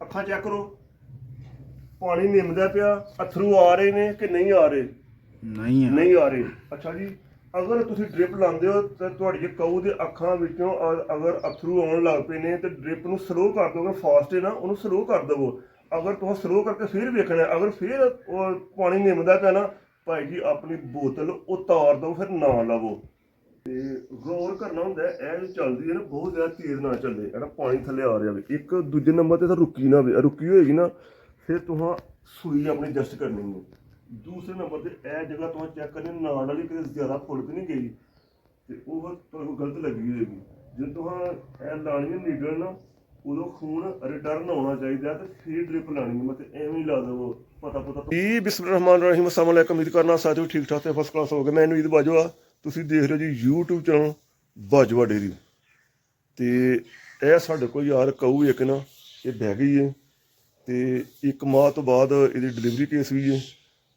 ਅੱਖਾਂ ਚੈੱਕ ਕਰੋ, ਪਾਣੀ ਨਿੰਮਦਾ ਪਿਆ, ਅਥਰੂ ਆ ਰਹੇ ਨੇ ਕਿ ਨਹੀਂ ਆ ਰਹੇ? ਨਹੀਂ ਆ ਰਹੇ। ਅੱਛਾ ਜੀ, ਅਗਰ ਤੁਸੀਂ ਡ੍ਰਿਪ ਲਾਉਂਦੇ ਹੋ ਤਾਂ ਤੁਹਾਡੀ ਕਊ ਦੇ ਅੱਖਾਂ ਵਿੱਚੋਂ ਅਗਰ ਅਥਰੂ ਆਉਣ ਲੱਗ ਪਏ ਨੇ ਤੇ ਡ੍ਰਿਪ ਨੂੰ ਸਲੋ ਕਰ ਦਿਓ। ਅਗਰ ਫਾਸਟ ਹੈ ਨਾ ਉਹਨੂੰ ਸਲੋ ਕਰ ਦੇਵੋ। ਅਗਰ ਤੁਸੀਂ ਸਲੋ ਕਰਕੇ ਫਿਰ ਵੇਖਣਾ, ਅਗਰ ਫਿਰ ਉਹ ਪਾਣੀ ਨਿੰਮਦਾ ਪਿਆ ਨਾ ਭਾਈ ਜੀ, ਆਪਣੀ ਬੋਤਲ ਉਤਾਰ ਦਿਓ, ਫਿਰ ਨਾ ਲਵੋ। ਤੇ ਗੌਰ ਕਰਨਾ ਹੁੰਦਾ ਇਹ ਜੋ ਚੱਲਦੀ ਹੈ ਨਾ ਬਹੁਤ ਜ਼ਿਆਦਾ ਤੇਜ਼ ਨਾ ਚੱਲੇ, ਇਹਦਾ ਪਾਣੀ ਥੱਲੇ ਆ ਰਿਹਾ ਵੇ। ਇੱਕ ਦੂਜੇ ਨੰਬਰ ਤੇ ਤਾਂ ਰੁਕੀ ਨਾ ਵੇ, ਰੁਕੀ ਹੋਏਗੀ ਨਾ ਫਿਰ ਤੁਹਾਂ ਸੂਈ ਆਪਣੀ ਐਡਜਸਟ ਕਰਨੀ ਹੈ। ਦੂਸਰੇ ਨੰਬਰ ਤੇ ਇਹ ਜਗ੍ਹਾ ਤੁਹਾਂ ਚੈੱਕ ਕਰਨੀ ਨਾਲ ਵਾਲੀ ਕਿਤੇ ਜ਼ਿਆਦਾ ਫੁੱਲ ਤੇ ਨਹੀਂ ਗਈ ਤੇ ਉਹ ਤੁਹਾਨੂੰ ਗਲਤ ਲੱਗੀ ਹੋਏਗੀ। ਜੇ ਤੁਹਾਂ ਇਹ ਲਾਣੀ ਹੈ ਨੀਡਲ ਨਾ ਉਦੋਂ ਖੂਨ ਰਿਟਰਨ ਆਉਣਾ ਚਾਹੀਦਾ ਤੇ ਫਿਰ ਡ੍ਰਿਪ ਲਾਣੀ ਹੈ। ਮਤਲਬ ਐਵੇਂ ਹੀ ਲਾ ਦੇਵੋ ਪਤਾ ਜੀ। ਬਿਸਮਿਲ੍ਲਾਹਿਰਰਹਿਮਾਨਿਰਰਹੀਮ। ਅਸਲਾਮ ਵਾਲੇਕੁਮ। ਉਮੀਦ ਕਰਨਾ ਸਾਥੀਓ ਠੀਕ ਠਾਕ ਤੇ ਫਸਟ ਕਲਾਸ ਹੋ ਗਏ। ਮੈਨੂੰ ਈਦ ਬਾਜਵਾ, ਤੁਸੀਂ ਦੇਖ ਰਹੇ ਹੋ ਜੀ YouTube ਚੈਨਲ ਬਾਜਵਾ ਡੇਅਰੀ। ਤੇ ਇਹ ਸਾਡੇ ਕੋਲ ਯਾਰ ਕਊ ਇੱਕ ਨਾ ਇਹ ਬਹਿ ਗਈ ਹੈ ਤੇ 1 ਮਾਹ ਤੋਂ ਬਾਅਦ ਇਹਦੀ ਡਿਲੀਵਰੀ ਕੇਸ ਵੀ ਹੈ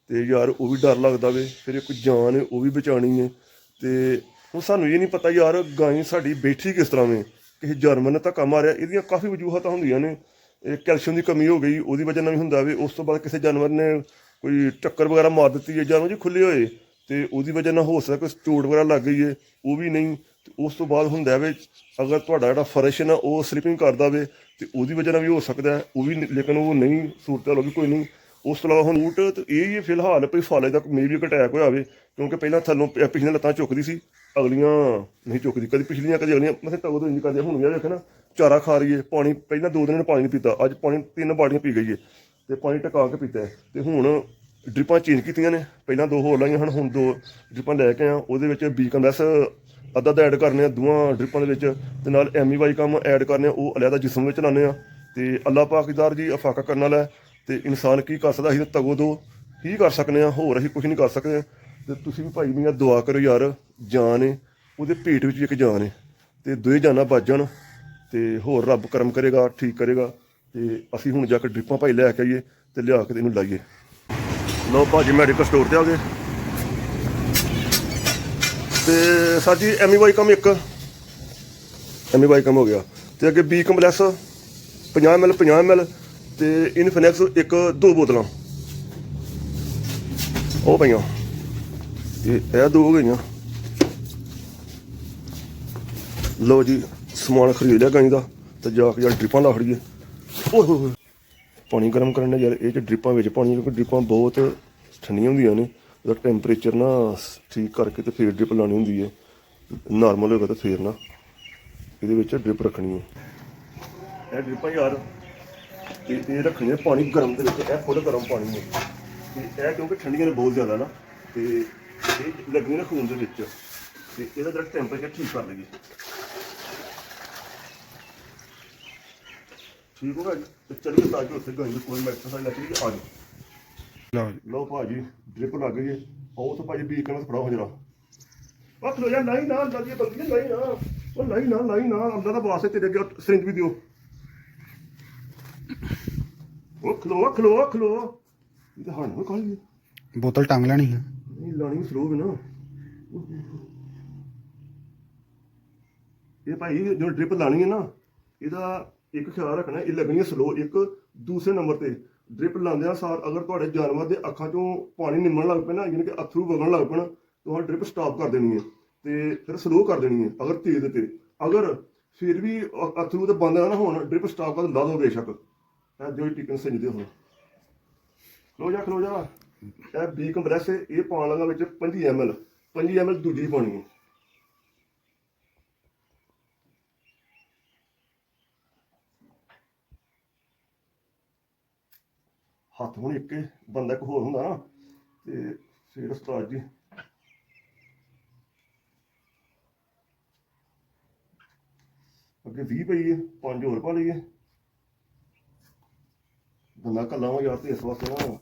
ਤੇ ਯਾਰ ਉਹ ਵੀ ਡਰ ਲੱਗਦਾ ਵੇ। ਫਿਰ ਇੱਕ ਜਾਨ ਹੈ ਉਹ ਵੀ ਬਚਾਉਣੀ ਹੈ ਤੇ ਹੁਣ ਸਾਨੂੰ ਇਹ ਨਹੀਂ ਪਤਾ ਯਾਰ ਗਾਂ ਸਾਡੀ ਬੈਠੀ ਕਿਸ ਤਰ੍ਹਾਂ ਵੇ, ਕਿਸੇ ਜਾਨਵਰ ਨੇ ਧੱਕਾ ਮਾਰਿਆ। ਇਹਦੀਆਂ ਕਾਫੀ ਵਜੂਹਾਤਾਂ ਹੁੰਦੀਆਂ ਨੇ। ਇਹ ਕੈਲਸ਼ੀਅਮ ਦੀ ਕਮੀ ਹੋ ਗਈ ਉਹਦੀ ਵਜ੍ਹਾ ਨਾਲ ਵੀ ਹੁੰਦਾ ਵੇ। ਉਸ ਤੋਂ ਬਾਅਦ ਕਿਸੇ ਜਾਨਵਰ ਨੇ ਕੋਈ ਟੱਕਰ ਵਗੈਰਾ ਮਾਰ ਦਿੱਤੀ ਹੈ, ਜਾਨਵਰ ਜੀ ਖੁੱਲੇ ਹੋਏ ਤੇ ਉਹਦੀ ਵਜ੍ਹਾ ਨਾਲ ਹੋ ਸਕਦਾ ਕੋਈ ਚੋਟ ਵਗੈਰਾ ਲੱਗ ਗਈ ਹੈ, ਉਹ ਵੀ ਨਹੀਂ। ਤੇ ਉਸ ਤੋਂ ਬਾਅਦ ਹੁੰਦਾ ਵੇ ਅਗਰ ਤੁਹਾਡਾ ਜਿਹੜਾ ਫਰਸ਼ ਨਾ ਉਹ ਸਲਿਪਿੰਗ ਕਰਦਾ ਵੇ ਤੇ ਉਹਦੀ ਵਜ੍ਹਾ ਨਾਲ ਵੀ ਹੋ ਸਕਦਾ ਉਹ ਵੀ, ਲੇਕਿਨ ਉਹ ਨਹੀਂ ਸੂਰਤ ਹਾਲ ਵੀ ਕੋਈ ਨਹੀਂ। ਉਸ ਤੋਂ ਇਲਾਵਾ ਹੁਣ ਊਟ ਤੇ ਇਹ ਹੀ ਫਿਲਹਾਲ ਕੋਈ ਫਾਲੇ ਦਾ ਮੇ ਵੀ ਅਟੈਕ ਹੋਇਆ ਵੇ, ਕਿਉਂਕਿ ਪਹਿਲਾਂ ਥੱਲੋਂ ਪਿਛਲੀਆਂ ਲੱਤਾਂ ਚੁੱਕਦੀ ਸੀ, ਅਗਲੀਆਂ ਨਹੀਂ ਚੁੱਕਦੀ, ਕਦੀ ਪਿਛਲੀਆਂ ਕਦੀ ਅਗਲੀਆਂ, ਮਤਲਬ ਤਗੋ ਤੋਂ ਇੰਜ ਕਰਦੇ। ਹੁਣ ਵੀ ਵੇਖੇ ਨਾ ਚਾਰਾ ਖਾ ਰਹੀ ਹੈ, ਪਾਣੀ ਪਹਿਲਾਂ 2 ਦਿਨ ਪਾਣੀ ਨਹੀਂ ਪੀਤਾ, ਅੱਜ ਪਾਣੀ 3 ਬਾਲਟੀਆਂ ਪੀ ਗਈ ਹੈ ਤੇ ਪਾਣੀ ਟਕਾ ਕੇ ਪੀਤਾ ਹੈ। ਤੇ ਹੁਣ ਡ੍ਰਿਪਾਂ ਚੇਂਜ ਕੀਤੀਆਂ ਨੇ, ਪਹਿਲਾਂ 2 ਹੋਰ ਲਾਈਆਂ ਹੁਣ 2 ਡ੍ਰਿਪਾਂ ਲੈ ਕੇ ਆ। ਉਹਦੇ ਵਿੱਚ ਬੀਕਮਲੈਸ ਅੱਧਾ ਐਡ ਕਰਨੇ ਆ ਦੋਵਾਂ ਡ੍ਰਿਪਾਂ ਦੇ ਵਿੱਚ ਤੇ ਨਾਲ ਐਮੀਵਾਈ ਕੰਮ ਐਡ ਕਰਨੇ ਆ, ਉਹ ਅਲੱਗਾ ਜਿਸਮ ਵਿੱਚ ਲਾਉਂਦੇ ਆ। ਤੇ ਅੱਲਾਹ ਪਾਕਦਾਰ ਜੀ ਅਫਾਕਾ ਕਰਨ ਵਾਲਾ ਤੇ ਇਨਸਾਨ ਕੀ ਕਰ ਸਕਦਾ, ਅਸੀਂ ਤਾਂ ਤਗੋ ਦੋ ਹੀ ਕਰ ਸਕਦੇ ਹਾਂ, ਹੋਰ ਅਸੀਂ ਕੁਝ ਨਹੀਂ ਕਰ ਸਕਦੇ। ਤੇ ਤੁਸੀਂ ਵੀ ਭਾਈ ਮੇਰਾ ਦੁਆ ਕਰੋ ਯਾਰ, ਜਾਨ ਹੈ ਉਹਦੇ ਪੇਟ ਵਿੱਚ ਇੱਕ ਜਾਨ ਹੈ ਤੇ 2 ਜਾਨਾਂ ਬਚ ਜਾਣ ਤੇ ਹੋਰ ਰੱਬ ਕਰਮ ਕਰੇਗਾ, ਠੀਕ ਕਰੇਗਾ। ਤੇ ਅਸੀਂ ਹੁਣ ਜਾ ਕੇ ਡ੍ਰਿਪਾਂ ਭਾਈ ਲੈ ਕੇ ਆਈਏ ਤੇ ਲਿਆ ਕੇ ਇਹਨੂੰ ਲਾਈਏ। ਲਓ ਭਾਜੀ ਮੈਡੀਕਲ ਸਟੋਰ ਤੇ ਆ ਗਏ ਤੇ ਸਰ ਜੀ ਐਮੀਵਾਈ ਕੰਮ 1 ਐਮੀਵਾਈ ਕੰਮ ਹੋ ਗਿਆ ਤੇ ਅੱਗੇ ਬੀ ਕੰਪਲੈਕਸ 50 ml ਤੇ ਇਨਫਿਨੈਕਸ 2 ਬੋਤਲਾਂ ਉਹ ਪਈਆਂ। ਇਹ 2 ਹੋ ਗਈਆਂ। ਲਓ ਜੀ ਸਮਾਨ ਖਰੀਦ ਲਿਆ ਗਾਈ ਦਾ ਤੇ ਜਾ ਕੇ ਯਾਰ ਡ੍ਰਿਪਾਂ ਲਾ ਖੜੀਏ। ਓਏ ਪਾਣੀ ਗਰਮ ਕਰਨ ਨਾਲ ਯਾਰ ਇਹ 'ਚ ਡ੍ਰਿਪਾਂ ਵਿੱਚ ਪਾਣੀ, ਕਿਉਂਕਿ ਡ੍ਰਿਪਾਂ ਬਹੁਤ ਠੰਡੀਆਂ ਹੁੰਦੀਆਂ ਨੇ, ਉਹਦਾ ਟੈਂਪਰੇਚਰ ਨਾ ਠੀਕ ਕਰਕੇ ਤੇ ਫਿਰ ਡ੍ਰਿਪ ਲਾਉਣੀ ਹੁੰਦੀ ਹੈ। ਨਾਰਮਲ ਹੋਏਗਾ ਤਾਂ ਫਿਰ ਨਾ ਇਹਦੇ ਵਿੱਚ ਡ੍ਰਿਪ ਰੱਖਣੀ ਹੈ। ਇਹ ਡ੍ਰਿਪਾਂ ਯਾਰ ਇਹ ਰੱਖਣੀਆਂ ਪਾਣੀ ਗਰਮ ਦੇ ਵਿੱਚ, ਇਹ ਫੁੱਲ ਗਰਮ ਪਾਣੀ ਹੈ ਤੇ ਇਹ ਕਿਉਂਕਿ ਠੰਡੀਆਂ ਨੇ ਬਹੁਤ ਜ਼ਿਆਦਾ ਨਾ ਤੇ ਇਹ ਲੱਗਣੀਆਂ ਖੂਨ ਦੇ ਵਿੱਚ ਤੇ ਇਹਦਾ ਜਿਹੜਾ ਟੈਂਪਰੇਚਰ ਠੀਕ ਕਰ ਲਈਏ। ਠੀਕ ਹੋਗਾ ਜੀ ਤੇ ਚਲੀਏ ਤਾਂ ਕਿ ਉੱਥੇ ਗਾਈ ਕੋਈ ਮੈਡੀਸਨ ਸਾਡੀ ਲੈ ਕੇ ਆ ਜਾਓ। ਲਓ ਭਾਜੀ ਡ੍ਰਿਪ ਲੱਗ ਗਈ ਹੈ। ਉਹ ਤਾਂ ਭਾਜੀ ਬੀਕ ਨਾਲ ਫੜਾ ਹੋ ਜਰਾ ਹੱਥ ਲੋ ਯਾਰ, ਲਾਈ ਨਾ ਲੱਗੀ ਬੰਦੀ ਲਾਈ ਨਾ, ਉਹ ਲਾਈ ਨਾ ਅੰਦਰ ਦਾ ਬਾਸ ਤੇਰੇ ਅੱਗੇ ਸਰਿੰਜ ਵੀ ਦਿਓ। ਉਹ ਖਲੋ ਇਹ ਤਾਂ ਹਾਂ ਕਾਹਲੀ ਬੋਤਲ ਟੰਗ ਲੈਣੀ ਹੈ, ਨਹੀਂ ਲਾਣੀ ਸਲੋ ਵੀ ਨਾ। ਇਹ ਭਾਈ ਜੋ ਡ੍ਰਿਪ ਲਾਣੀ ਹੈ ਨਾ ਇਹਦਾ ਇੱਕ ਖਿਆਲ ਰੱਖਣਾ, ਇਹ ਲੱਗਣੀ ਹੈ ਸਲੋ। ਇੱਕ ਦੂਸਰੇ ਨੰਬਰ ਤੇ ਡ੍ਰਿਪ ਲਾਉਂਦਿਆਂ ਸਾਰ ਅਗਰ ਤੁਹਾਡੇ ਜਾਨਵਰ ਦੇ ਅੱਖਾਂ ਚੋਂ ਪਾਣੀ ਨਿੰਮਣ ਲੱਗ ਪੈਣਾ, ਯਾਨੀ ਕਿ ਅਥਰੂ ਵਗਣ ਲੱਗ ਪੈਣਾ, ਤੁਹਾਡਾ ਡ੍ਰਿਪ ਸਟਾਪ ਕਰ ਦੇਣੀ ਹੈ ਤੇ ਫਿਰ ਸਲੋ ਕਰ ਦੇਣੀ ਹੈ ਅਗਰ ਤੇਜ਼ ਤੇ। ਅਗਰ ਫਿਰ ਵੀ ਅਥਰੂ ਤੇ ਬੰਦ ਨਾ ਹੋਣ, ਡ੍ਰਿਪ ਸਟਾਪ ਕਰ ਲਾ ਦੋ ਬੇਸ਼ੱਕ। ਇਹ ਜੋ ਟਿਕਨ ਸਿੰਜਦੇ ਹੋ। ਖਲੋ ਜਾ ਇਹ ਬੀ ਕੰਪਰੈਸ ਇਹ ਪਾਉਣ ਲੱਗਾ ਵਿੱਚ 25 ml ਦੂਜੀ ਪਾਉਣੀ ਹੈ। ਹੱਥ ਹੁਣ ਇੱਕ ਬੰਦਾ ਇੱਕ ਹੋਰ ਹੁੰਦਾ ਨਾ ਤੇ ਫਿਰ ਉਸਤਾਦ ਜੀ ਅੱਗੇ 20 ਪਈ ਹੈ, 5 ਹੋਰ ਪਾ ਲਈਏ। ਬੰਦਾ ਕੱਲਾ ਵਾ ਯਾਰ ਤੇ ਇਸ ਵਾਸਤੇ ਨਾ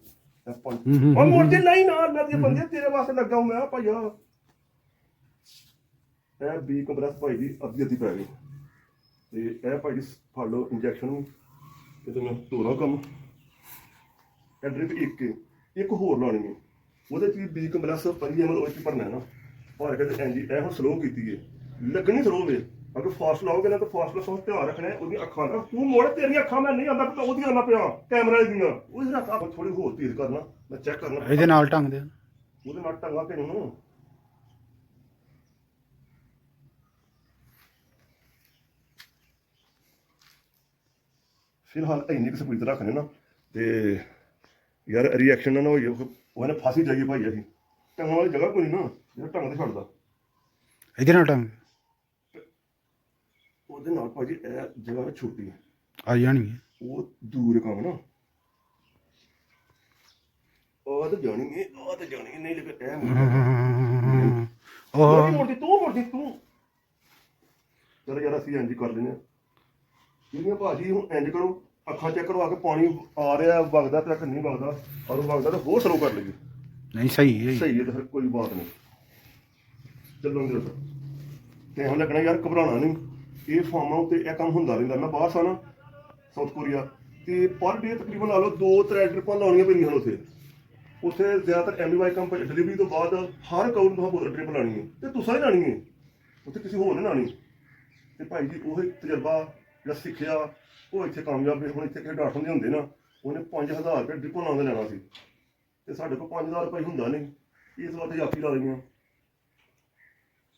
ਉਹ ਮੋਟੇ ਨਹੀਂ ਨਾ ਅੱਲਾ ਦੇ ਬੰਦੇ ਤੇਰੇ ਵਾਸਤੇ ਲੱਗਾ ਮੈਂ ਭਾਈਆ। ਇਹ ਬੀ ਕੰਪਰੈਸ ਭਾਈ ਜੀ ਅੱਧੀ ਪੈ ਗਈ ਤੇ ਇਹ ਭਾਈ ਜੀ ਫੜ ਲਓ ਇੰਜੈਕਸ਼ਨ ਇਹ ਤੇ ਮੈਂ ਤੋਰਾਂ ਕੰਮ। ਇਹ ਡ੍ਰਿਪ ਇੱਕ ਹੋਰ ਲਾਉਣੀ ਹੈ, ਉਹਦੇ 'ਚ ਵੀ ਬੀ ਕੰਪਲੈਕਸ 25 ml ਉਹ 'ਚ ਭਰਨਾ ਨਾ ਭਰ ਕੇ ਤੇ ਇੰਜੀ ਇਹ ਹੁਣ ਸਲੋ ਕੀਤੀ ਹੈ, ਲੱਗਣੀ ਸਲੋ ਵੇ ਅਗਰ ਫਾਸਟ ਲਾਓਗੇ ਨਾ ਤਾਂ ਫਾਸਟ ਦਾ ਧਿਆਨ ਰੱਖਣਾ ਹੈ ਉਹਦੀਆਂ ਅੱਖਾਂ ਦਾ। ਤੂੰ ਮੋੜ, ਤੇਰੀਆਂ ਅੱਖਾਂ ਮੈਂ ਨਹੀਂ ਆਉਂਦਾ, ਉਹਦੀਆਂ ਆਉਂਦਾ ਪਿਆ ਕੈਮਰਾ ਦੀਆਂ। ਉਹਦੇ ਨਾਲ ਆਪ ਥੋੜੀ ਹੋਰ ਤੇਜ਼ ਕਰਨਾ, ਮੈਂ ਚੈੱਕ ਕਰਨਾ ਇਹਦੇ ਨਾਲ ਢੰਗ ਦੇ ਉਹਦੇ ਨਾਲ ਟੰਗਾ ਕੇ ਨੂੰ। ਫਿਲਹਾਲ ਇੰਨੀ ਕੁ ਸਪੀਡ ਰੱਖਣੇ ਨਾ ਤੇ ਯਾਰ ਰਿਐਕਸ਼ਨ ਨਾ ਹੋਈ ਉਹਨੇ ਫਾਸੀ ਜਾਈਏ ਭਾਈ। ਅਸੀਂ ਟੰਗਣ ਵਾਲੀ ਜਗ੍ਹਾ ਕੋਈ ਨਾ ਜਿਹੜਾ ਟੰਗ ਤੇ ਛੱਡਦਾ ਇਹਦੇ ਨਾਲ ਢੰਗ ਉਹਦੇ ਨਾਲ ਭਾਜੀ ਇਹ ਜਗ੍ਹਾ ਛੋਟੀ ਹੈ, ਆ ਜਾਣੀ ਹੈ। ਉਹ ਦੂਰ ਕੰਮ ਨਾ ਉਹ ਤਾਂ ਜਾਣੀ ਹੈ, ਉਹ ਤਾਂ ਜਾਣੀ ਨਹੀਂ ਲੇਕਿਨ ਇਹ ਉਹ ਮੋੜਦੀ ਤੂੰ ਚਲ ਯਾਰ ਅਸੀਂ ਇੰਝ ਕਰ ਲੈਂਦੇ ਹਾਂ। ਜਿਹੜੀਆਂ ਭਾਜੀ ਹੁਣ ਇੰਝ ਕਰੋ, ਅੱਖਾਂ ਚੈੱਕ ਕਰੋ ਆ ਕੇ ਪਾਣੀ ਆ ਰਿਹਾ ਵਗਦਾ ਪਿਆ ਕਿ ਨਹੀਂ ਵਗਦਾ, ਔਰ ਵਗਦਾ ਤਾਂ ਹੋਰ ਸਲੋ ਕਰ ਲਈਏ। ਨਹੀਂ ਸਹੀ ਹੈ। ਸਹੀ ਹੈ ਤਾਂ ਫਿਰ ਕੋਈ ਬਾਤ ਨਹੀਂ, ਚੱਲੋਗੇ ਫਿਰ ਤੇ ਹੁਣ ਲੱਗਣਾ ਯਾਰ ਘਬਰਾਉਣਾ ਨਹੀਂ। ਇਹ ਫਾਰਮਾਂ ਉੱਤੇ ਇਹ ਕੰਮ ਹੁੰਦਾ ਰਹਿੰਦਾ। ਮੈਂ ਬਾਹਰ ਸਾਂ ਨਾ ਸਾਊਥ ਕੋਰੀਆ, ਤੇ ਪਰ ਡੇ ਤਕਰੀਬਨ ਲਾ ਲਓ 2-3 ਟ੍ਰਿਪਾਂ ਲਾਉਣੀਆਂ ਪੈਂਦੀਆਂ ਹਨ ਉੱਥੇ ਜ਼ਿਆਦਾਤਰ ਐਮੀਵਾਈ ਕੰਪਨੀ ਡਿਲੀਵਰੀ ਤੋਂ ਬਾਅਦ ਹਰ ਕੌਰ ਨੂੰ ਤੁਹਾਨੂੰ ਟ੍ਰਿਪ ਲਾਉਣੀ ਹੈ ਤੇ ਤੁਸੀਂ ਹੀ ਲਾਉਣੀ ਹੈ, ਉੱਥੇ ਕਿਸੇ ਹੋਰ ਨੇ ਲਾਉਣੀ। ਤੇ ਭਾਈ ਜੀ ਉਹ ਤਜਰਬਾ ਜਿਹੜਾ ਸਿੱਖਿਆ ਉਹ ਇੱਥੇ ਕਾਮਯਾਬ ਹੈ। ਹੁਣ ਇੱਥੇ ਕਿਸੇ ਡਾਕਟਰ ਦੇ ਹੁੰਦੇ ਨਾ, ਉਹਨੇ 5000 ਰੁਪਏ ਡ੍ਰਿਪ ਲਾਉਣ ਦੇ ਲੈਣਾ ਸੀ ਤੇ ਸਾਡੇ ਕੋਲ 5000 ਰੁਪਏ ਹੁੰਦਾ ਨਹੀਂ, ਇਸ ਵਾਸਤੇ ਜਾਫੀ ਲਾ ਲਈਆਂ।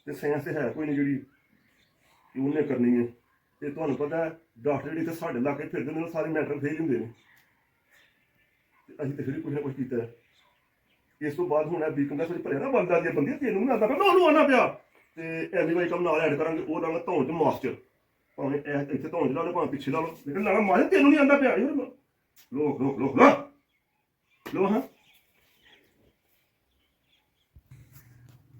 ਤੇ ਸਾਇੰਸ ਤੇ ਹੈ ਕੋਈ ਨਹੀਂ ਜਿਹੜੀ ਉਹਨੇ ਕਰਨੀ ਹੈ। ਤੇ ਤੁਹਾਨੂੰ ਪਤਾ ਹੈ ਡਾਕਟਰ ਜਿਹੜੇ ਇੱਥੇ ਸਾਡੇ ਇਲਾਕੇ ਫਿਰਦੇ ਨੇ ਉਹ ਸਾਰੇ ਮੈਟਰ ਫੇਲ ਹੁੰਦੇ ਨੇ, ਤੇ ਅਸੀਂ ਤੇ ਫਿਰ ਕੁਛ ਨਾ ਕੁਛ ਕੀਤਾ ਹੈ। ਇਸ ਤੋਂ ਬਾਅਦ ਹੁਣ ਇਹ ਬੀਕਮ ਦਾ ਫਿਰ ਭਰਿਆ ਨਾ ਬੰਦਾ ਦੀਆਂ ਬੰਦੀਆਂ ਤੈਨੂੰ ਨਹੀਂ ਆਉਂਦਾ ਪਿਆ, ਮੈਂ ਉਹਨੂੰ ਆਉਣਾ ਪਿਆ। ਤੇ ਐਮੀਵਾਈ ਕੰਮ ਨਾਲ ਐਡ ਕਰਾਂਗੇ, ਉਹ ਦਾਂਗਾ ਧੌਣ ਚ ਮਾਸਟਰ, ਭਾਵੇਂ ਇੱਥੇ ਧੌਣ ਚ ਲਾ ਲਓ ਭਾਵੇਂ ਪਿੱਛੇ ਲਾ ਲਓ, ਲੇਕਿਨ ਲਾਣਾ ਮਾਰੇ ਤੈਨੂੰ ਨਹੀਂ ਆਉਂਦਾ ਪਿਆ ਯਾਰ। ਲੋ ਹਾਂ।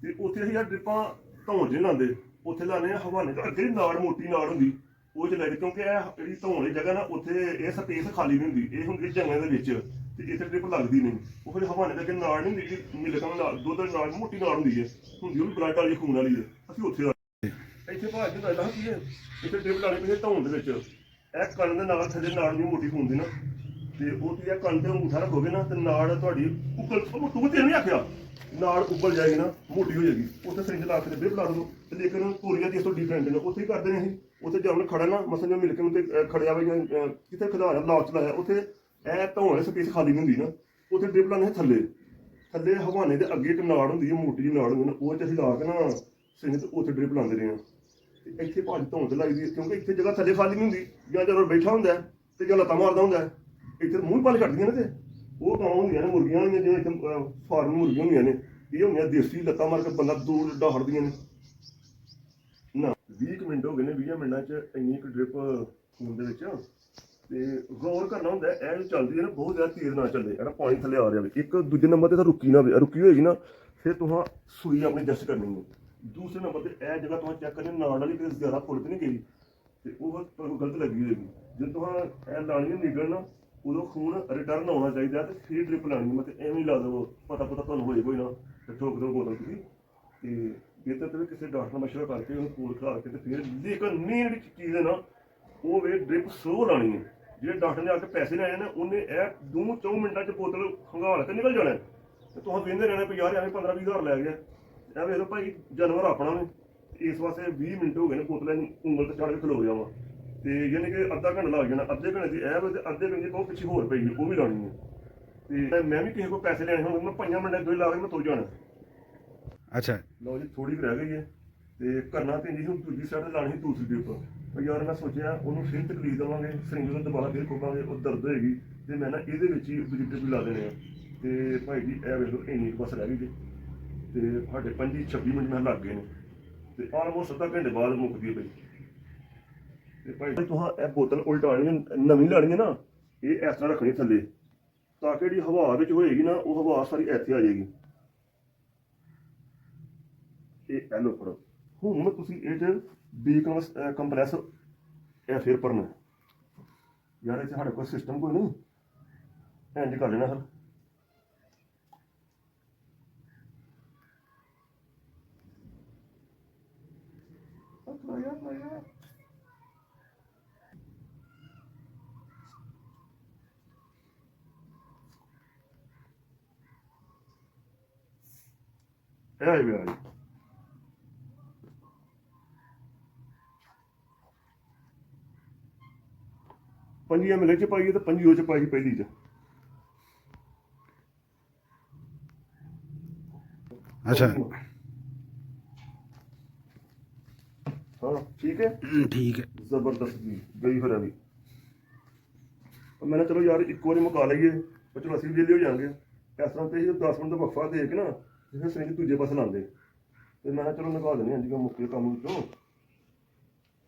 ਤੇ ਉੱਥੇ ਅਸੀਂ ਯਾਰ ਡ੍ਰਿਪਾਂ ਧੌਣ 'ਚ ਨਹੀਂ ਲਾਉਂਦੇ, ਉੱਥੇ ਲਾਉਂਦੇ ਆ ਹਵਾਨੇ ਤੋਂ ਅੱਗੇ ਨਾੜ, ਮੋਟੀ ਨਾੜ ਹੁੰਦੀ ਉਹ 'ਚ ਲੈ ਕੇ, ਕਿਉਂਕਿ ਇਹ ਜਿਹੜੀ ਧੌਣ ਵਾਲੀ ਜਗ੍ਹਾ ਨਾ ਉੱਥੇ ਇਹ ਸਪੇਸ ਖਾਲੀ ਨਹੀਂ ਹੁੰਦੀ, ਇਹ ਹੁੰਦੀ ਜੰਗਲਾਂ ਦੇ ਵਿੱਚ, ਤੇ ਇੱਥੇ ਡ੍ਰਿਪ ਲੱਗਦੀ ਨਹੀਂ। ਉਹ ਫਿਰ ਹਵਾਨੇ ਦੇ ਅੱਗੇ ਨਾੜ ਨਹੀਂ ਹੁੰਦੀ, ਮਿਲਕਾਂ ਨਾਲ ਦੁੱਧ ਵਾਲੀ ਨਾੜ ਮੋਟੀ ਨਾੜ ਹੁੰਦੀ ਹੈ, ਹੁੰਦੀ ਉਹ ਵੀ ਬਲੱਡ ਵਾਲੀ ਖੂਨ ਵਾਲੀ ਹੈ। ਅਸੀਂ ਉੱਥੇ ਇੱਥੇ ਭਾਜ ਕੇ ਦੱਸਦਾ ਕੀ ਹੈ, ਇੱਥੇ ਡ੍ਰਿਪ ਲਾਉਣੀ ਪੈਂਦੀ ਧੌਣ ਦੇ ਵਿੱਚ। ਇਹ ਕੰਨ ਦੇ ਨਾਲ ਥੱਲੇ ਨਾੜ ਦੀ ਮੋਟੀ ਖੂਨ ਦੀ ਨਾ, ਤੇ ਉਹ ਕੀ ਹੈ ਕੰਨ ਤੇ ਅੰਗੂਠਾ ਰੱਖੋਗੇ ਨਾ ਤੇ ਨਾੜ ਤੁਹਾਡੀ ਉੱਪਰ ਤੂੰ ਤੇ ਨਹੀਂ ਆਖਿਆ ਨਾੜ ਉੱਪਰ ਜਾਏਗੀ ਨਾ, ਮੋਟੀ ਹੋ ਜਾਏਗੀ। ਉੱਥੇ ਸਰਿੰਜ ਲਾ ਕੇ ਡ੍ਰਿਪ ਲਾ ਦਿਓ। ਤੇ ਲੇਕਿਨ ਕੋਰੀਆ ਦੀ ਇਸ ਤੋਂ ਡਿਫਰੈਂਟ ਨੇ, ਉੱਥੇ ਹੀ ਕਰਦੇ ਨੇ ਅਸੀਂ। ਉੱਥੇ ਜਾਣ ਖੜਾ ਨਾ ਮਸਲ ਜਿਹਾ ਮਿਲ ਕੇ ਉੱਤੇ ਖੜਿਆ ਹੋਇਆ ਜਾਂ ਕਿਤੇ ਖਿਡਾਰਿਆ ਲਾਕ ਚਲਾਇਆ, ਉੱਥੇ ਇਹ ਧੌਣ ਵਾਲੀ ਸਪੇਸ ਖਾਲੀ ਨਹੀਂ ਹੁੰਦੀ ਨਾ, ਉੱਥੇ ਡ੍ਰਿਪ ਲਾਉਣੇ ਥੱਲੇ ਥੱਲੇ ਹਵਾਨੇ ਦੇ ਅੱਗੇ ਇੱਕ ਨਾੜ ਹੁੰਦੀ ਹੈ, ਮੋਟੀ ਜਿਹੀ ਨਾੜ ਹੁੰਦੀ ਨਾ, ਉਹ 'ਚ ਅਸੀਂ ਲਾ ਕੇ ਨਾ ਸਰਿੰਜ ਤੇ ਉੱਥੇ ਡ੍ਰਿਪ ਲਾਉਂਦੇ ਰਹੇ ਹਾਂ। ਤੇ ਇੱਥੇ ਭਾਜ ਧੌਣ ਤੇ ਲੱਗਦੀ ਹੈ, ਕਿਉਂਕਿ ਇੱਥੇ ਜਗ੍ਹਾ ਥੱਲੇ ਖਾਲੀ ਨਹੀਂ ਹੁੰਦੀ, ਜਾਂ ਜਦੋਂ ਬੈਠਾ ਹੁੰਦਾ ਤੇ ਜਾਂ ਲੱਤਾਂ ਮਾਰਦਾ ਹੁੰਦਾ, ਇੱਥੇ ਮੂੰਹ ਪਾਲੇ ਛੱਡਦੀਆਂ ਨੇ। ਤੇ ਉਹ ਗਾਂ ਹੁੰਦੀਆਂ ਨੇ ਮੁਰਗੀਆਂ ਹੁੰਦੀਆਂ, ਜਿਵੇਂ ਇੱਥੇ ਫਾਰਮ ਮੁਰਗੀਆਂ ਹੁੰਦੀਆਂ ਨੇ, ਇਹ ਹੁੰਦੀਆਂ ਦੇਸੀ, ਲੱਤਾਂ ਮਾਰ ਕੇ ਬੰਦਾ ਦੂਰ ਦੌੜਦੀਆਂ ਨੇ ਨਾ। 20 ਮਿੰਟ ਹੋ ਗਏ ਨੇ, 20 ਮਿੰਟਾਂ 'ਚ ਇੰਨੀ ਕੁ ਡ੍ਰਿਪ ਖੂਨ ਦੇ ਵਿੱਚ। ਤੇ ਗੌਰ ਕਰਨਾ ਹੁੰਦਾ ਇਹ ਜੋ ਚੱਲਦੀ ਹੈ ਨਾ ਬਹੁਤ ਜ਼ਿਆਦਾ ਤੇਜ਼ ਨਾ ਚੱਲੇ, ਇਹਦਾ ਪਾਣੀ ਥੱਲੇ ਆ ਰਿਹਾ। ਇੱਕ ਦੂਜੇ ਨੰਬਰ ਤੇ ਤਾਂ ਰੁਕੀ ਨਾ, ਰੁਕੀ ਹੋਏਗੀ ਨਾ ਫਿਰ ਤੁਹਾਂ ਸੂਈ ਆਪਣੀ ਐਡਜਸਟ ਕਰਨੀ ਹੈ। ਦੂਸਰੇ ਨੰਬਰ ਤੇ ਇਹ ਜਗ੍ਹਾ ਤੁਹਾਂ ਚੈੱਕ ਕਰਨੀ ਨਾੜ ਵਾਲੀ ਕਿ ਜ਼ਿਆਦਾ ਫੁੱਲ ਤੇ ਨਹੀਂ ਗਈ, ਤੇ ਉਹ ਗਲਤ ਲੱਗੀ ਹੋਏਗੀ। ਜੇ ਤੁਹਾਂ ਇਹ ਲਾਣੀ ਨਿਕਲਣ ਨਾ ਉਦੋਂ ਖੂਨ ਰਿਟਰਨ ਆਉਣਾ ਚਾਹੀਦਾ, ਤੇ ਫਿਰ ਡ੍ਰਿਪ ਲਾਣੀ। ਮਤਲਬ ਐਵੇਂ ਲਾ ਦੇਵੋ, ਪਤਾ ਤੁਹਾਨੂੰ ਹੋਏ ਕੋਈ ਨਾ ਤੇ ਠੋਕ ਦਿਓ ਬੋਤਲ ਤੁਸੀਂ। ਤੇ ਬਿਹਤਰ ਤੇ ਕਿਸੇ ਡਾਕਟਰ ਨਾਲ ਮਸ਼ਵਰਾ ਕਰਕੇ ਉਹਨੂੰ ਕੋਲ ਖਿਲਾ ਕੇ ਤੇ ਫਿਰ ਲੇਕਿਨ ਮੇਨ ਜਿਹੜੀ ਚੀਜ਼ ਹੈ ਨਾ ਉਹ ਵੇ ਡ੍ਰਿਪ ਸਲੋ ਲਾਣੀ ਹੈ। ਜਿਹੜੇ ਡਾਕਟਰ ਨੇ ਆ ਕੇ ਪੈਸੇ ਲੈਣੇ ਨੇ ਉਹਨੇ ਇਹ 2-4 ਮਿੰਟਾਂ 'ਚ ਬੋਤਲ ਖੰਗਾਲ ਕੇ ਨਿਕਲ ਜਾਣਾ, ਤੇ ਤੁਸੀਂ ਵੇਂਦੇ ਰਹਿਣਾ ਵੀ ਯਾਰ ਐਵੇਂ 15-20 ਹਜ਼ਾਰ ਲੈ ਗਿਆ। ਇਹ ਵੇਖ ਲਓ ਭਾਈ ਜਾਨਵਰ ਆਪਣਾ ਨੇ, ਇਸ ਵਾਸਤੇ 20 ਮਿੰਟ ਹੋ ਗਏ ਨੇ ਬੋਤਲਾਂ ਉਂਗਲ ਤੇ ਚੜ੍ਹ ਕੇ ਖਲੋ ਜਾਵਾਂ, ਤੇ ਯਾਨੀ ਕਿ ਅੱਧਾ ਘੰਟਾ ਲੱਗ ਜਾਣਾ। ਅੱਧੇ ਘੰਟੇ ਦੀ ਇਹ ਤੇ ਅੱਧੇ ਘੰਟੇ ਬਹੁਤ ਪਿੱਛੇ ਹੋਰ ਪਈ ਉਹ ਵੀ ਲਾਉਣੀ ਹੈ। ਤੇ ਮੈਂ ਵੀ ਕਿਸੇ ਕੋਲ ਪੈਸੇ ਲੈਣੇ ਹੋਣ ਮੈਂ 5 ਮਿੰਟਾਂ ਦੋ ਲਾ ਕੇ ਮੈਂ ਤੁਰ ਜਾਣਾ। ਅੱਛਾ ਲਓ ਜੀ ਥੋੜੀ ਰਹਿ ਗਈ ਹੈ ਤੇ ਕਰਨਾ ਤੇ ਜੀ ਹੁਣ ਦੂਜੀ ਸਾਈਡ ਤੇ ਲਾਣੀ ਸੀ ਦੂਸਰੀ ਡ੍ਰਿਪ। ਪਰ ਯਾਰ ਮੈਂ ਸੋਚਿਆ ਉਹਨੂੰ ਫਿਰ ਤਕਲੀਫ ਦੇਵਾਂਗੇ, ਸਰਿੰਜ ਨੂੰ ਦੁਬਾਰਾ ਫਿਰ ਖੋਵਾਂਗੇ, ਉਹ ਦਰਦ ਹੋਏਗੀ, ਤੇ ਮੈਂ ਨਾ ਇਹਦੇ ਵਿੱਚ ਹੀ ਦੂਜੀ ਡ੍ਰਿਪ ਲਾ ਦੇਣੇ ਆ। ਤੇ ਭਾਈ ਜੀ ਇਹ ਵੇਖ ਲਓ ਇੰਨੀ ਬਸ ਰਹਿ ਗਈ ਜੀ, ਤੇ ਸਾਡੇ 25-26 ਮਿੰਟ ਮੈਂ ਲੱਗ ਗਏ ਨੇ, ਤੇ ਆਲਮੋਸਟ ਅੱਧਾ ਘੰਟੇ ਬਾਅਦ ਮੁੱਕਦੀ ਹੈ ਭਾਈ। ਤੇ ਭਾਈ ਤੁਹਾਂ ਇਹ ਬੋਤਲ ਉਲਟਾਣੀ ਨਵੀਂ ਲਾਣੀ ਹੈ ਨਾ, ਇਹ ਇਸ ਤਰ੍ਹਾਂ ਰੱਖਣੀ ਥੱਲੇ, ਤਾਂ ਕਿ ਜਿਹੜੀ ਹਵਾ ਵਿੱਚ ਹੋਏਗੀ ਨਾ ਉਹ ਹਵਾ ਸਾਰੀ ਇੱਥੇ ਆ ਜਾਏਗੀ। ਇਹ ਐਲੋ ਫੜੋ। ਹੁਣ ਤੁਸੀਂ ਇਹ 'ਚ ਬੀ ਕੰਪਰੈਸ ਇਹ ਫਿਰ ਭਰਨਾ ਯਾਰ। ਇੱਥੇ ਸਾਡੇ ਕੋਲ ਸਿਸਟਮ ਕੋਈ ਨਹੀਂ, ਇੰਝ ਕਰ ਲੈਣਾ ਸਰ। ਇਹ ਆਈ ਵੀ ਆ ਜੀ। 25 ml ਚ ਪਾਈਏ ਤੇ 25 ਉਹ ਚ ਪਾਈ ਪਹਿਲੀ ਚ। ਅੱਛਾ ਹਾਂ ਠੀਕ ਹੈ, ਠੀਕ ਹੈ। ਜ਼ਬਰਦਸਤ ਜੀ ਗਈ ਫਿਰ ਵੀ। ਮੈਂ ਚਲੋ ਯਾਰ ਇੱਕ ਵਾਰੀ ਮੁਕਾ ਲਈਏ, ਪਰ ਚਲੋ ਅਸੀਂ ਵੀ ਵਿਹਲੇ ਹੋ ਜਾਵਾਂਗੇ। ਇਸ ਤਰ੍ਹਾਂ ਤੇ 10 ਮਿੰਟ ਦਾ ਵਕਫਾ ਦੇ ਕੇ ਨਾ ਫਿਰ ਸਰੀਰ ਦੂਜੇ ਪਾਸੇ ਲਾਉਂਦੇ, ਤੇ ਮੈਂ ਚਲੋ ਨਿਕਾਲ ਦਿੰਦੇ ਹਾਂ ਜੀ ਮੁੱਕੇ ਕੰਮ ਵਿੱਚੋਂ।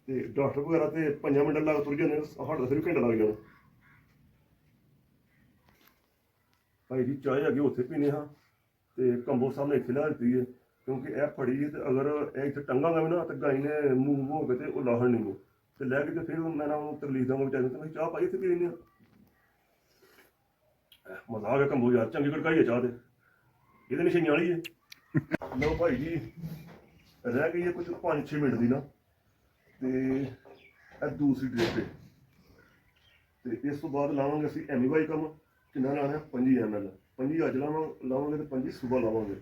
ਤੇ ਡਾਕਟਰ ਵਗੈਰਾ ਤੇ 5 ਮਿੰਟ ਲੱਗ ਤੁਰ ਜਾਂਦੇ, ਸਾਡਾ ਫਿਰ ਘੰਟਾ ਲੱਗ ਜਾਣਾ। ਭਾਈ ਜੀ ਚਾਹ ਅੱਗੇ ਉੱਥੇ ਪੀਣੇ ਹਾਂ, ਤੇ ਕੰਬੋ ਸਾਹਿਬ ਨੇ ਇੱਥੇ ਲਿਆ ਦਿੱਤੀ ਹੈ, ਕਿਉਂਕਿ ਇਹ ਫੜੀ ਤੇ ਅਗਰ ਇਹ ਇੱਥੇ ਟੰਗਾਂਗਾ ਵੀ ਨਾ ਤੇ ਗਾਈ ਨੇ ਮੂੰਹ ਹੋ ਕੇ ਤੇ ਉਹ ਲਾਹਣ ਨਹੀਂ ਤੇ ਲੈ ਕੇ ਤੇ ਫਿਰ ਮੈਂ ਨਾ ਉਹਨੂੰ ਤਰਲੀਕ ਦਾਂਗਾ ਵਿਚਾਰੇ ਤੇ ਮੈਂ ਚਾਹ ਪਾਈ ਇੱਥੇ ਪੀ ਲੈਂਦੇ ਹਾਂ। ਮਜ਼ਾ ਆ ਗਿਆ ਕੰਬੋ ਯਾਰ, ਚੰਗੀ ਗੜਕਾਈ ਹੈ ਚਾਹ ਤੇ, ਇਹਦੇ ਨਿਸ਼ਾਨੀ ਵਾਲੀ ਹੈ। ਲਓ ਭਾਈ ਜੀ ਰਹਿ ਗਈ ਹੈ ਕੁਝ 5-6 ਮਿੰਟ ਦੀ ਨਾ, ਤੇ ਇਹ ਦੂਸਰੀ ਡ੍ਰਿਪ ਹੈ, ਤੇ ਇਸ ਤੋਂ ਬਾਅਦ ਲਾਵਾਂਗੇ ਅਸੀਂ ਐਮੀਵਾਈ ਕੰਮ। ਕਿੰਨਾ ਲਾਣਾ 25 ml, 25 ਅੱਜ ਲਾਵਾਂਗੇ ਤੇ 25 ਸੁਬਹ ਲਾਵਾਂਗੇ।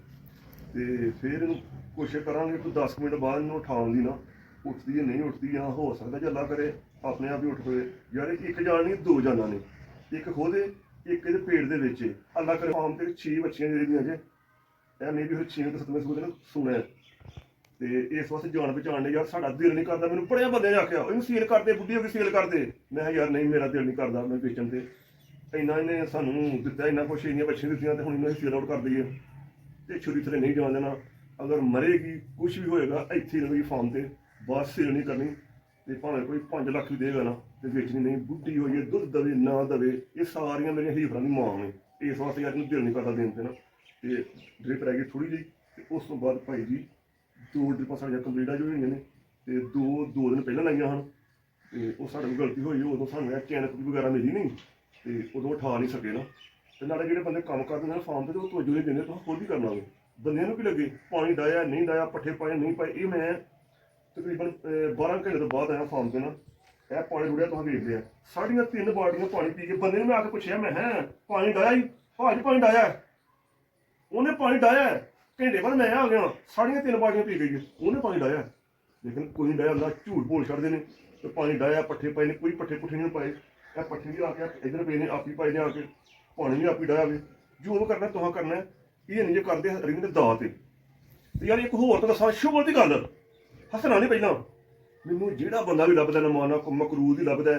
ਤੇ ਫਿਰ ਇਹਨੂੰ ਕੋਸ਼ਿਸ਼ ਕਰਾਂਗੇ ਕਿ 10 ਮਿੰਟ ਬਾਅਦ ਇਹਨੂੰ ਉਠਾਉਣ ਦੀ ਨਾ, ਉੱਠਦੀ ਹੈ ਨਹੀਂ ਉੱਠਦੀ, ਜਾਂ ਹੋ ਸਕਦਾ ਜੇ ਅੱਲਾ ਕਰੇ ਆਪਣੇ ਆਪ ਹੀ ਉੱਠ ਪਵੇ। ਯਾਰ ਇੱਕ ਜਾਨ ਨਹੀਂ 2 ਜਾਨਾਂ ਨੇ, ਇੱਕ ਖੋਦੇ ਇੱਕ ਇਹਦੇ ਪੇਟ ਦੇ ਵਿੱਚ ਅੱਲਾ ਕਰੇ ਫਾਰਮ ਤੇ 6 ਬੱਚੀਆਂ ਜਿਹੜੀਆਂ ਜੇ ਇਹ ਨਹੀਂ ਵੀ ਫਿਰ 6 ਤੇ 7ਵੇਂ ਸੂਬੇ ਨੇ ਸੁਣਿਆ। ਤੇ ਇਸ ਵਾਸਤੇ ਜਾਨ ਬਚਾਉਣ ਨੇ ਯਾਰ ਸਾਡਾ ਦਿਲ ਨਹੀਂ ਕਰਦਾ, ਮੈਨੂੰ ਬੜਿਆ ਬੰਦੇ ਨੇ ਆਖਿਆ ਇਹਨੂੰ ਸੇਲ ਕਰਦੇ, ਬੁੱਢੀ ਹੋ ਕੇ ਸੇਲ ਕਰਦੇ। ਮੈਂ ਕਿਹਾ ਯਾਰ ਨਹੀਂ, ਮੇਰਾ ਦਿਲ ਨਹੀਂ ਕਰਦਾ ਮੈਂ ਵੇਚਣ ਤੇ, ਇੰਨਾ ਇਹਨੇ ਸਾਨੂੰ ਦਿੱਤਾ, ਇੰਨਾ ਕੁਛ ਇੰਨੀਆਂ ਬੱਚੀਆਂ ਦਿੱਤੀਆਂ ਤੇ ਹੁਣ ਇਹਨੂੰ ਅਸੀਂ ਸੇਲ ਆਊਟ ਕਰ ਦਈਏ ਤੇ ਛੁਰੀ ਥੱਲੇ ਨਹੀਂ ਜਾਣ ਦੇਣਾ। ਅਗਰ ਮਰੇਗੀ ਕੁਛ ਵੀ ਹੋਏਗਾ ਇੱਥੇ ਰਹੇਗੀ ਫਾਰਮ ਤੇ, ਬਸ ਸੇਲ ਨਹੀਂ ਕਰਨੀ। ਤੇ ਭਾਵੇਂ ਕੋਈ 5 ਲੱਖ ਵੀ ਦੇਗਾ ਨਾ ਤੇ ਵੇਚਣੀ ਨਹੀਂ, ਬੁੱਢੀ ਹੋਈ ਹੈ, ਦੁੱਧ ਦਵੇ ਨਾ ਦਵੇ, ਇਹ ਸਾਰੀਆਂ ਮੇਰੀਆਂ ਹੀਫਰਾਂ ਦੀ ਮਾਂ ਨੇ। ਇਸ ਵਾਸਤੇ ਯਾਰ ਇਹਨੂੰ ਦਿਲ ਨਹੀਂ ਕਰਦਾ ਦੇਣ ਤੇ ਨਾ। ਤੇ ਡ੍ਰਿਪ ਰਹਿ ਗਈ ਥੋੜ੍ਹੀ ਜਿਹੀ, ਤੇ ਉਸ ਤੋਂ ਬਾਅਦ ਭਾਈ ਜੀ 2 ਡ੍ਰਿਪਾਂ ਸਾਡੀਆਂ ਕੰਪਲੀਟ ਹੋ ਹੋਈਆਂ ਨੇ, ਤੇ 2 ਦਿਨ ਪਹਿਲਾਂ ਲਾਈਆਂ ਹਨ। ਤੇ ਉਹ ਸਾਡੇ ਕੋਲ ਗਲਤੀ ਹੋਈ, ਉਦੋਂ ਸਾਨੂੰ ਇਹ ਚੈਨਕ ਵਗੈਰਾ ਮਿਲੀ ਨਹੀਂ, ਤੇ ਉਦੋਂ ਉਠਾ ਨਹੀਂ ਸਕੇ ਨਾ। ਤੇ ਨਾਲੇ ਜਿਹੜੇ ਬੰਦੇ ਕੰਮ ਕਰਦੇ ਨੇ ਫਾਰਮ ਤੇ ਉਹ ਤਵੱਜੋ ਨਹੀਂ ਦਿੰਦੇ, ਤੁਸੀਂ ਖੁਦ ਹੀ ਕਰਨਾ ਵੇ। ਬੰਦਿਆਂ ਨੂੰ ਕੀ ਲੱਗੇ ਪਾਣੀ ਡਾਇਆ ਨਹੀਂ ਡਾਇਆ, ਪੱਠੇ ਪਾਏ ਨਹੀਂ ਪਾਏ। ਇਹ ਮੈਂ ਤਕਰੀਬਨ 12 ਘੰਟੇ ਤੋਂ ਬਾਅਦ ਆਇਆ ਫਾਰਮ ਤੇ ਨਾ, ਇਹ ਪਾਣੀ ਰੁੜਿਆ ਤੁਸੀਂ ਵੇਖ ਲਿਆ। 3.5 ਬਾਲਟੀਆਂ ਪਾਣੀ ਪੀ ਕੇ ਬੰਦੇ ਨੂੰ ਮੈਂ ਆ ਕੇ ਪੁੱਛਿਆ, ਮੈਂ ਪਾਣੀ ਡਾਇਆ ਜੀ? ਭਾਜੀ ਪਾਣੀ ਡਾਇਆ। ਉਹਨੇ ਪਾਣੀ ਡਾਇਆ, ਘੰਟੇ ਬਾਅਦ ਮੈਂ ਆ ਗਿਆ 3.5 ਬਾਲਟੀਆਂ ਪੀ ਗਈ, ਉਹਨੇ ਪਾਣੀ ਡਾਇਆ। ਲੇਕਿਨ ਕੋਈ ਨਹੀਂ ਡਾਇਆ, ਅੱਲਾ ਝੂਠ ਬੋਲ ਛੱਡਦੇ ਨੇ। ਤੇ ਪਾਣੀ ਡਾਇਆ, ਪੱਠੇ ਪਾਏ ਨੇ, ਕੋਈ ਪੱਠੇ ਪੁੱਠੇ ਨਹੀਂ ਪਾਏ। ਇਹ ਪੱਠੇ ਵੀ ਆ ਕੇ ਇੱਧਰ ਪਏ ਨੇ, ਆਪ ਹੀ ਪਾਏ ਨੇ ਆ ਕੇ, ਪਾਣੀ ਵੀ ਆਪ ਹੀ ਡਾਇਆ ਵੇ। ਜੋ ਕਰਨਾ ਤੁਹਾਂ ਕਰਨਾ, ਇਹ ਨਹੀਂ ਜੇ ਕਰਦੇ ਰਿੰਗ ਦੇ ਦਾਅ ਤੇ। ਯਾਰ ਇੱਕ ਹੋਰ ਤਾਂ ਦੱਸਾਂ ਸ਼ੁਗਰ ਦੀ ਗੱਲ, ਹੱਸਣਾ ਨਹੀਂ ਪਹਿਲਾਂ। ਮੈਨੂੰ ਜਿਹੜਾ ਬੰਦਾ ਵੀ ਲੱਭਦਾ ਨਾ ਮਾਨਾ ਮਕਰੂਦ ਹੀ ਲੱਭਦਾ।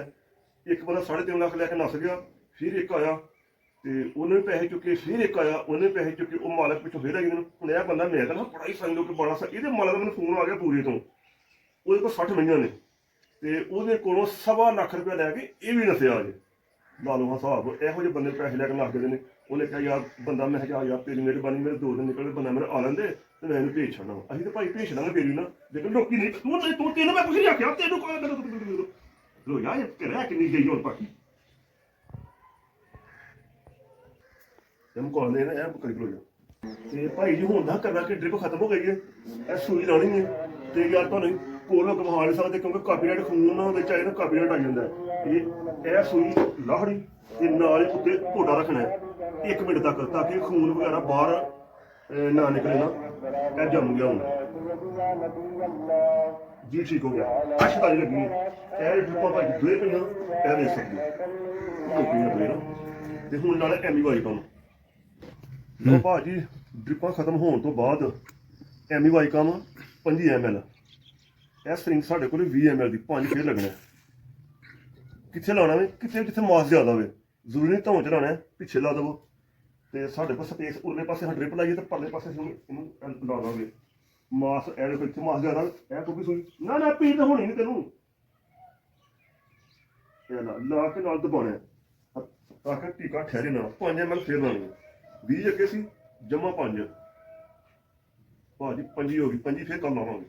ਇੱਕ ਬੰਦਾ 3.5 ਲੱਖ ਲੈ ਕੇ ਨੱਸ ਗਿਆ, ਫਿਰ ਇੱਕ ਆਇਆ ਤੇ ਉਹਨੇ ਵੀ ਪੈਸੇ ਚੁੱਕੇ, ਫਿਰ ਇੱਕ ਆਇਆ ਉਹਨੇ ਪੈਸੇ ਚੁੱਕੇ, ਉਹ ਮਾਲਕ ਪਿੱਛੋਂ ਫਿਰ ਆ ਗਏ। ਹੁਣ ਇਹ ਬੰਦਾ ਮੈਂ ਕਹਿੰਦਾ ਬੜਾ ਹੀ ਸਮਝ ਲਓ ਕਿ ਬੜਾ ਇਹਦੇ ਮਾਲਕ ਦਾ ਮੈਨੂੰ ਫੋਨ ਆ ਗਿਆ ਪੂਰੇ ਤੋਂ, ਉਹਦੇ ਕੋਲ 60 ਮਹੀਆਂ ਨੇ, ਤੇ ਉਹਦੇ ਕੋਲੋਂ 1.25 ਲੱਖ ਰੁਪਇਆ ਲੈ ਕੇ ਇਹ ਵੀ ਨਸਿਆ ਜੇ। ਲਾ ਲਓ ਹਿਸਾਬ, ਇਹੋ ਜਿਹੇ ਬੰਦੇ ਪੈਸੇ ਲੈ ਕੇ ਨੱਸ ਗਏ ਨੇ। ਉਹਨੇ ਕਿਹਾ ਯਾਰ ਬੰਦਾ, ਮੈਂ ਕਿਹਾ ਯਾਰ ਤੇਰੀ ਮਿਹਰਬਾਨੀ, ਮੇਰੇ 2 ਦਿਨ ਨਿਕਲੇ, ਬੰਦਾ ਮੇਰੇ ਆ ਲੈਂਦੇ ਤੇ ਮੈਂ ਇਹਨੂੰ ਭੇਜ ਛੱਡਣਾ। ਅਸੀਂ ਤਾਂ ਭਾਈ ਭੇਜ ਦਾਂਗੇ ਫੇਰ ਵੀ ਨਾ, ਲੇਕਿਨ ਲੋਕੀ ਨਹੀਂ। ਤੂੰ ਤੈਨੂੰ ਮੈਂ ਕੁਛ ਨਹੀਂ ਆਖਿਆ, ਤੈਨੂੰ ਕੋਈ ਲੋ ਯਾਰ ਇਹ ਕਰਿਆ ਕਿੰਨੀ ਗਈ ਹੁਣ ਬਾਕੀ ਮੁਕਾਉਂਦੇ ਨੇ ਇਹ ਕਰੀ ਲੋ। ਤੇ ਭਾਈ ਜੀ ਹੁਣ ਨਾ ਕਰਨਾ ਕਿ ਡ੍ਰਿਪ ਖਤਮ ਹੋ ਗਈ ਹੈ, ਇਹ ਸੂਈ ਲਾਉਣੀ ਹੈ। ਤੇ ਯਾਰ ਤੁਹਾਨੂੰ ਕੋਲੋਂ ਕਮਾ ਨਹੀਂ ਸਕਦੇ, ਕਿਉਂਕਿ ਕਾਪੀਰਾਈਟ ਖੂਨ ਵਿੱਚ ਆਏ ਨਾ, ਕਾਪੀਰਾਈਟ ਆ ਜਾਂਦਾ। ਇਹ ਸੂਈ ਲਾਹੜੀ ਤੇ ਨਾਲ ਉੱਤੇ ਘੋੜਾ ਰੱਖਣਾ 1 ਮਿੰਟ ਤੱਕ, ਤਾਂ ਕਿ ਖੂਨ ਵਗੈਰਾ ਬਾਹਰ ਨਾ ਨਿਕਲੇ ਨਾ। ਇਹ ਜੰਮ ਗਿਆ ਹੁਣ ਜੀ, ਠੀਕ ਹੋ ਗਿਆ। ਅੱਛ ਤਾਂ ਲੱਗੀ ਇਹ ਡ੍ਰਿਪਾਂ ਭਾਈ 2 ਪਈਆਂ, ਇਹ ਦੇਖ ਸਕਦੇ ਹੋ। ਤੇ ਹੁਣ ਨਾਲ ਐਮੀਵਾਈ ਕੰਮ ਲੋ ਭਾਜੀ, ਡ੍ਰਿਪਾਂ ਖਤਮ ਹੋਣ ਤੋਂ ਬਾਅਦ ਐਮੀਵਾਈ ਕੰਮ 25 ml। ਇਹ ਸਰਿੰਜ ਸਾਡੇ ਕੋਲ 20 ml ਦੀ, 5 ਫੇਰ ਲੱਗਣਾ। ਕਿੱਥੇ ਲਾਉਣਾ ਵੇ? ਕਿੱਥੇ ਜਿੱਥੇ ਮਾਸ ਜ਼ਿਆਦਾ ਹੋਵੇ, ਜ਼ਰੂਰੀ ਨਹੀਂ ਧੌਣ ਚ ਲਾਉਣਾ, ਪਿੱਛੇ ਲਾ ਦੇਵੋ। ਤੇ ਸਾਡੇ ਕੋਲ ਸਪੇਸ ਉਰਲੇ ਪਾਸੇ ਹਾਂ ਡ੍ਰਿਪ ਲਾਈਏ ਤੇ ਪਰਲੇ ਪਾਸੇ ਇਹਨੂੰ ਲਾ ਦਾਂਗੇ ਮਾਸ। ਇਹ ਦੇਖੋ ਇੱਥੇ ਮਾਸ ਜ਼ਿਆਦਾ, ਇਹ ਕੋਈ ਸੂਈ ਨਾ ਨਾ ਪੀੜ ਤਾਂ ਹੋਣੀ ਨਹੀਂ ਤੈਨੂੰ। ਇਹ ਲਾ ਕੇ ਨਾਲ ਦਬਾਉਣਾ ਤਾਂ ਕਿ ਟੀਕਾ ਠਹਿਰੇ ਨਾ। 5 ml ਫੇਰ ਲਾਉਣੀ, 20 ਅੱਗੇ ਸੀ ਜਮਾ 5 ਭਾਜੀ 25 ਹੋ ਗਈ, 25 ਫੇਰ ਕੰਮ ਆਵਾਂਗੇ।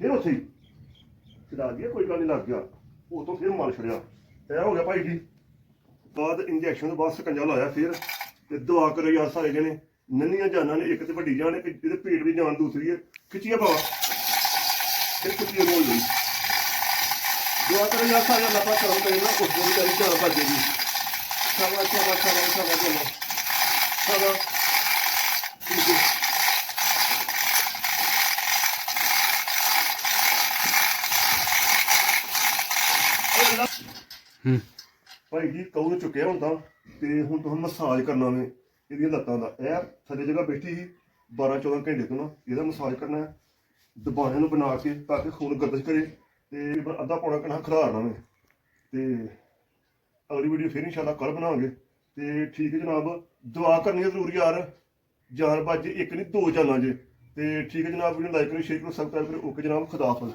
ਫਿਰ ਉੱਥੇ ਹੀ ਚਲਾ ਦਈਏ, ਕੋਈ ਗੱਲ ਨਹੀਂ ਲੱਗ ਗਿਆ, ਉਹ ਤੋਂ ਫਿਰ ਮਾਲ ਛੜਿਆ। ਇਹ ਹੋ ਗਿਆ ਭਾਈ ਜੀ। ਬਾਅਦ ਇੰਜੈਕਸ਼ਨ ਤੋਂ ਬਾਅਦ ਸਕੰਜਾ ਲਾਇਆ ਫਿਰ, ਤੇ ਦੁਆ ਕਰੋ ਯਾਰ ਸਾਰੇ ਜਣੇ। ਨੰਨੀਆਂ ਜਾਨਾਂ ਨੇ, ਇੱਕ ਤੇ ਵੱਡੀ ਜਾਨ, ਇੱਕ ਇਹਦੇ ਪੇਟ ਦੀ ਜਾਨ ਦੂਸਰੀ ਹੈ। ਖਿੱਚੀਏ ਬਾਵਾ ਫਿਰ ਖਿੱਚੀਏ ਬੋਲ ਜੀ। ਦੁਆ ਕਰੋ ਯਾਰ ਸਾਰੇ, ਅੱਲਾ ਪਾਕ ਕਰਮ ਕਰੇ ਨਾ ਉਸ ਨੂੰ ਤੇਰੀ ਜਾਨ ਭੱਜ ਜਾਏਗੀ। ਸ਼ਾਬਾਸ਼ ਸ਼ਾਬਾਸ਼ ਸ਼ਾਬਾਸ਼ ਸ਼ਾਬਾਸ਼ ਸ਼ਾਬਾਸ਼, ਠੀਕ ਹੈ। ਭਾਈ ਜੀ ਕਹੂ ਨੂੰ ਚੁੱਕਿਆ ਹੁਣ ਤਾਂ, ਤੇ ਹੁਣ ਤੁਹਾਨੂੰ ਮਸਾਜ ਕਰਨਾ ਵੇ ਇਹਦੀਆਂ ਲੱਤਾਂ ਦਾ। ਇਹ ਥੱਲੇ ਜਗ੍ਹਾ ਬੈਠੀ ਸੀ 12-14 ਘੰਟੇ ਤੋਂ ਨਾ, ਇਹਦਾ ਮਸਾਜ ਕਰਨਾ ਹੈ ਦਬਾਣੇ ਨੂੰ ਬਣਾ ਕੇ ਤਾਂ ਕਿ ਖੂਨ ਗਰਦਸ਼ ਕਰੇ, ਤੇ ਅੱਧਾ ਪੌਣਾ ਘੰਟਾ ਖਿਲਾਰਨਾ ਵੇ। ਤੇ ਅਗਲੀ ਵੀਡੀਓ ਫਿਰ ਇਨਸ਼ਾਅੱਲਾ ਕੱਲ੍ਹ ਬਣਾਵਾਂਗੇ। ਤੇ ਠੀਕ ਹੈ ਜਨਾਬ, ਦੁਆ ਕਰਨੀ ਹੈ ਜ਼ਰੂਰ ਯਾਰ, ਜਾਨ ਬਾਜੇ ਇੱਕ ਨਹੀਂ 2 ਜਾਨਾਂ ਜੇ। ਤੇ ਠੀਕ ਹੈ ਜਨਾਬ, ਵੀਡੀਓ ਲਾਈਕ ਕਰੋ, ਸ਼ੇਅਰ ਕਰੋ, ਸਬਸਕ੍ਰਾਈਬ ਕਰੋ। ਓਕੇ ਜਨਾਬ, ਖੁਦਾ ਹਾਫਿਜ਼।